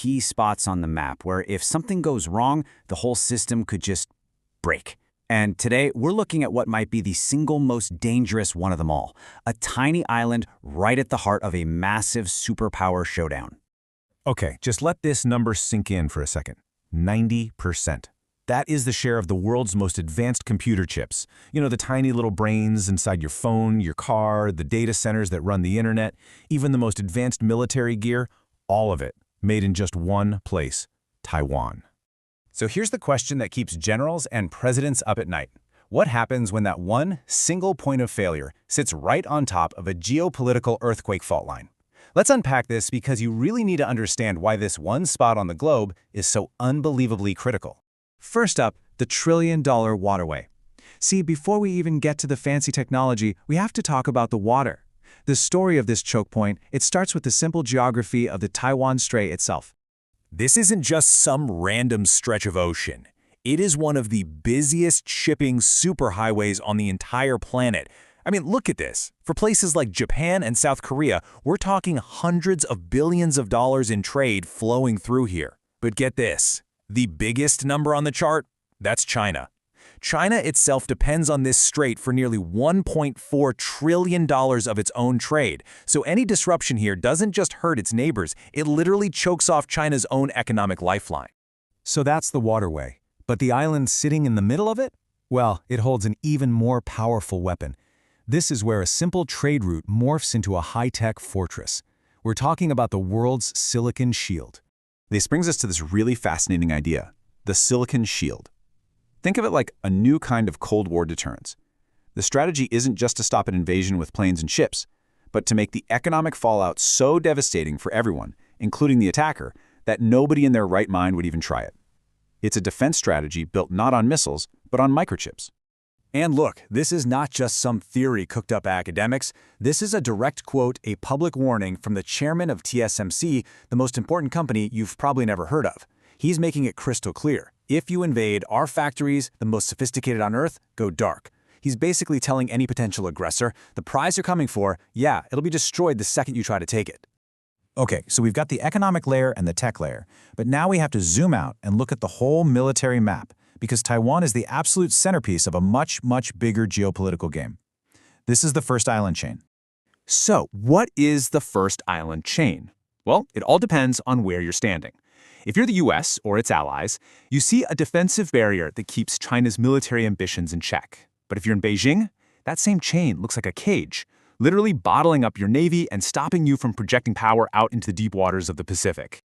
key spots on the map where if something goes wrong, the whole system could just break. And today, we're looking at what might be the single most dangerous one of them all, a tiny island right at the heart of a massive superpower showdown. Okay, just let this number sink in for a second. 90%. That is the share of the world's most advanced computer chips. You know, the tiny little brains inside your phone, your car, the data centers that run the internet, even the most advanced military gear, all of it made in just one place, Taiwan. So here's the question that keeps generals and presidents up at night. What happens when that one single point of failure sits right on top of a geopolitical earthquake fault line? Let's unpack this because you really need to understand why this one spot on the globe is so unbelievably critical. First up, the trillion-dollar waterway. See, before we even get to the fancy technology, we have to talk about the water. The story of this choke point, it starts with the simple geography of the Taiwan Strait itself. This isn't just some random stretch of ocean. It is one of the busiest shipping superhighways on the entire planet. I mean, look at this. For places like Japan and South Korea, we're talking hundreds of billions of dollars in trade flowing through here. But get this, the biggest number on the chart, that's China. China itself depends on this strait for nearly $1.4 trillion of its own trade. So any disruption here doesn't just hurt its neighbors, it literally chokes off China's own economic lifeline. So that's the waterway. But the island sitting in the middle of it? Well, it holds an even more powerful weapon. This is where a simple trade route morphs into a high-tech fortress. We're talking about the world's Silicon Shield. This brings us to this really fascinating idea, the Silicon Shield. Think of it like a new kind of Cold War deterrence. The strategy isn't just to stop an invasion with planes and ships, but to make the economic fallout so devastating for everyone, including the attacker, that nobody in their right mind would even try it. It's a defense strategy built not on missiles, but on microchips. And look, this is not just some theory cooked up by academics. This is a direct quote, a public warning from the chairman of TSMC, the most important company you've probably never heard of. He's making it crystal clear. If you invade our factories, the most sophisticated on Earth, go dark. He's basically telling any potential aggressor, the prize you're coming for, yeah, it'll be destroyed the second you try to take it. Okay, so we've got the economic layer and the tech layer, but now we have to zoom out and look at the whole military map, because Taiwan is the absolute centerpiece of a much, much bigger geopolitical game. This is the first island chain. So, what is the first island chain? Well, it all depends on where you're standing. If you're the US or its allies, you see a defensive barrier that keeps China's military ambitions in check. But if you're in Beijing, that same chain looks like a cage, literally bottling up your navy and stopping you from projecting power out into the deep waters of the Pacific.